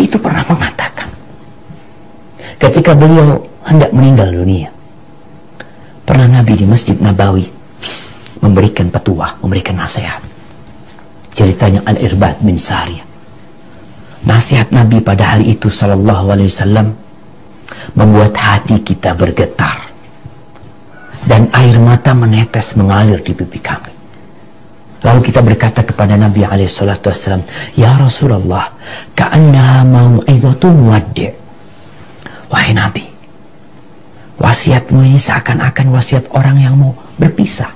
Nabi itu pernah mengatakan, ketika beliau hendak meninggal dunia, pernah Nabi di Masjid Nabawi memberikan petua, memberikan nasihat. Ceritanya Al-Irbad bin Sariyah. Nasihat Nabi pada hari itu sallallahu alaihi wasallam membuat hati kita bergetar dan air mata menetes mengalir di pipi kami. Lalu kita berkata kepada Nabi SAW, "Ya Rasulullah, ka'annaha mau'izatun muwaddi'." Wahai Nabi, wasiatmu ini seakan-akan wasiat orang yang mau berpisah,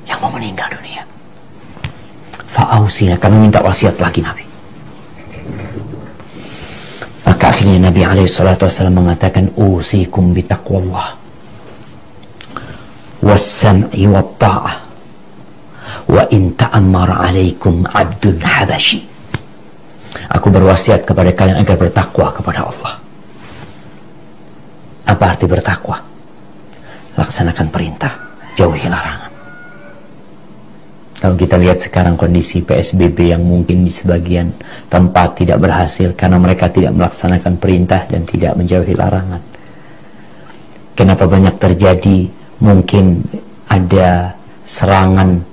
yang mau meninggal dunia. Fa'ausina, kami minta wasiat lagi Nabi. Maka akhirnya Nabi SAW mengatakan, "Usikum bitaqwallah was-sam'i wat-ta'ah wa in ta'ammara alaikum abdun habashi." Aku berwasiat kepada kalian agar bertakwa kepada Allah. Apa arti bertakwa? Laksanakan perintah, jauhi larangan. Kalau kita lihat sekarang kondisi PSBB yang mungkin di sebagian tempat tidak berhasil karena mereka tidak melaksanakan perintah dan tidak menjauhi larangan. Kenapa banyak terjadi? Mungkin ada serangan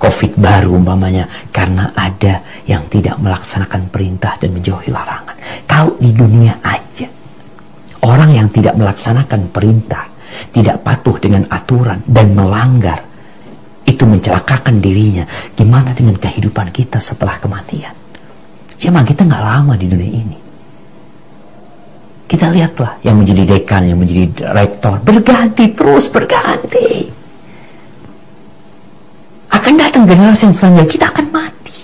COVID baru umpamanya karena ada yang tidak melaksanakan perintah dan menjauhi larangan. Kalau di dunia aja orang yang tidak melaksanakan perintah, tidak patuh dengan aturan dan melanggar, itu mencelakakan dirinya. Gimana dengan kehidupan kita setelah kematian? Jemaah, kita nggak lama di dunia ini. Kita lihatlah yang menjadi dekan, yang menjadi rektor, berganti, terus berganti. Akan datang generasi yang selanjutnya, kita akan mati.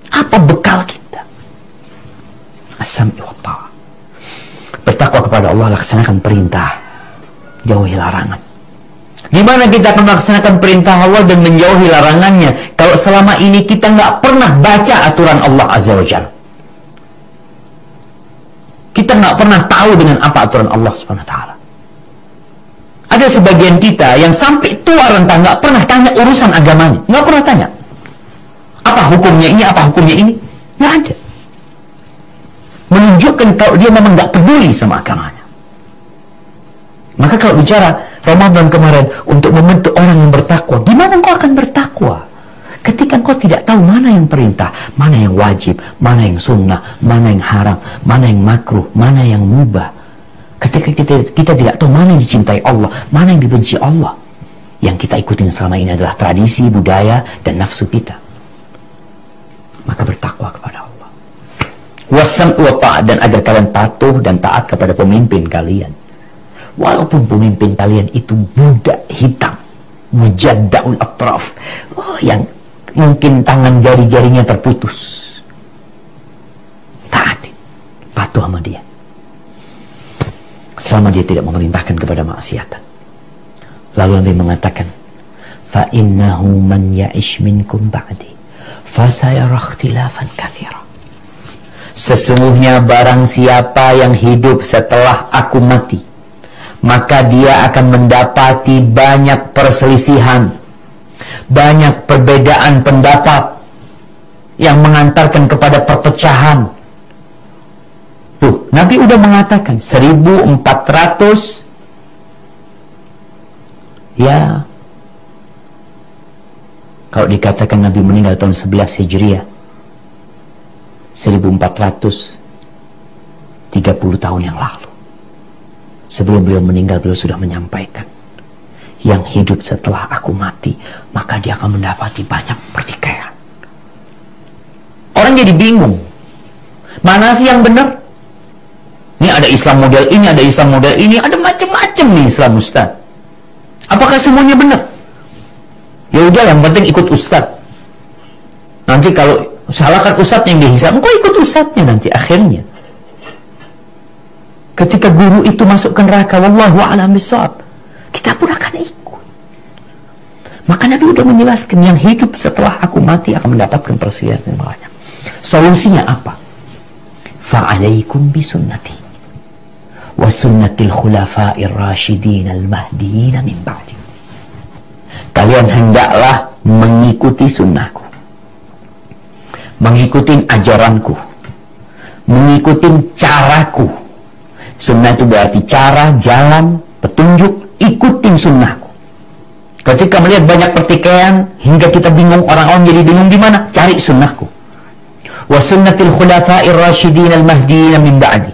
Apa bekal kita? As-sam'i wa ta'ah. Bertakwa kepada Allah, laksanakan perintah, jauhi larangan. Gimana kita akan melaksanakan perintah Allah dan menjauhi larangannya kalau selama ini kita nggak pernah baca aturan Allah Azza wa Jalla? Kita nggak pernah tahu dengan apa aturan Allah Subhanahu wa Ta'ala. Ada sebagian kita yang sampai tua renta nggak pernah tanya urusan agamanya, nggak pernah tanya apa hukumnya ini, apa hukumnya ini, nggak ada. Menunjukkan kalau dia memang nggak peduli sama agamanya. Maka kalau bicara Ramadan kemarin untuk membentuk orang yang bertakwa, gimana engkau akan bertakwa ketika engkau tidak tahu mana yang perintah, mana yang wajib, mana yang sunnah, mana yang haram, mana yang makruh, mana yang mubah. Ketika kita tidak tahu mana yang dicintai Allah, mana yang dibenci Allah, yang kita ikutin selama ini adalah tradisi, budaya, dan nafsu kita. Maka bertakwa kepada Allah. Wassam'u wa ta'ah, dan agar kalian patuh dan taat kepada pemimpin kalian. Walaupun pemimpin kalian itu budak hitam, mujaddaul atraf, yang mungkin tangan jari-jarinya terputus, taatin, patuh sama dia selama dia tidak memerintahkan kepada maksiatan. Lalu Nabi mengatakan, fa innahu man ya'ish minkum ba'di fasayara ikhtilafan katsira. Sesungguhnya barang siapa yang hidup setelah aku mati, maka dia akan mendapati banyak perselisihan, banyak perbedaan pendapat yang mengantarkan kepada perpecahan. Tuh, Nabi udah mengatakan 1400 ya, kalau dikatakan Nabi meninggal tahun 11 Hijriah, 1430 tahun yang lalu. Sebelum beliau meninggal, beliau sudah menyampaikan, yang hidup setelah aku mati, maka dia akan mendapati banyak pertikaian. Orang jadi bingung, mana sih yang benar? Ini ada Islam model ini, ada Islam model ini, ada macam-macam nih Islam Ustaz. Apakah semuanya benar? Ya udah, yang penting ikut Ustaz. Nanti kalau salahkan Ustaz yang dihisab, engkau ikut Ustaznya nanti akhirnya. Ketika guru itu masuk ke neraka, wallahu a'lam bishawab, kita pun akan ikut. Maka Nabi sudah menjelaskan, yang hidup setelah aku mati akan mendapatkan perselisihan yang banyak. Solusinya apa? Fa'alaikum bisunnati wa sunnatil khulafa'ir rasyidin al-mahdiyyin min ba'di. Kalian hendaklah mengikuti sunnahku, mengikuti ajaranku, mengikuti caraku. Sunnah itu berarti cara, jalan, petunjuk, ikutin sunnahku. Ketika melihat banyak pertikaian hingga kita bingung, orang-orang jadi bingung di mana, cari sunnahku. Wa sunnatil khulafa'ir rasyidin al-mahdiin min ba'di.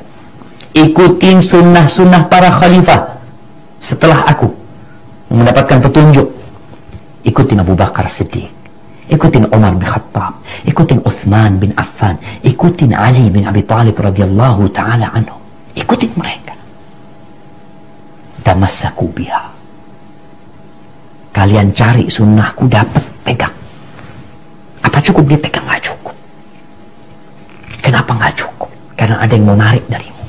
Ikutin sunnah-sunnah para khalifah setelah aku mendapatkan petunjuk. Ikutin Abu Bakar Siddiq, ikutin Umar bin Khattab, ikutin Uthman bin Affan, ikutin Ali bin Abi Talib radhiyallahu ta'ala anhu. Ikutin mereka. Tamassaku biha. Kalian cari sunnahku, dapat, pegang. Apa cukup dipegang? Nggak cukup. Kenapa nggak cukup? Karena ada yang mau narik darimu.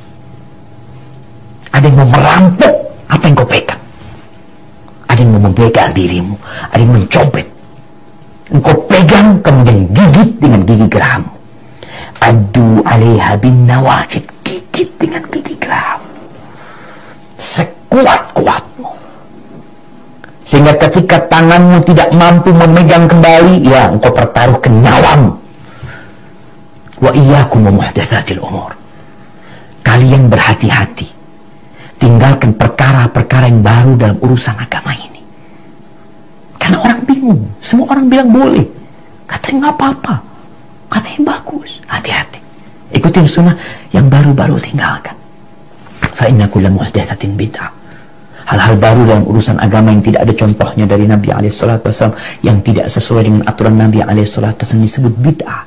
Ada yang mau merampok apa yang kau pegang. Ada yang mau membegal dirimu. Ada yang mencopet. Engkau pegang, kemudian gigit dengan gigi gerahammu. Addu alaiha bin nawajid. Gigit dengan gigi geram. Sekuat-kuatmu. Sehingga ketika tanganmu tidak mampu memegang kembali, ya engkau pertaruhkan nyawamu. Wa iyyakum wa muhdatsatil umur. Kalian berhati-hati. Tinggalkan perkara-perkara yang baru dalam urusan agama ini. Karena orang bingung. Semua orang bilang boleh. Katanya nggak apa-apa. Katanya bagus. Hati-hati. Ikutin sunnah, yang baru-baru tinggalkan. Fa inna kulla muhdatsatin bid'ah. Hal-hal baru dalam urusan agama yang tidak ada contohnya dari Nabi SAW, yang tidak sesuai dengan aturan Nabi SAW disebut bid'ah.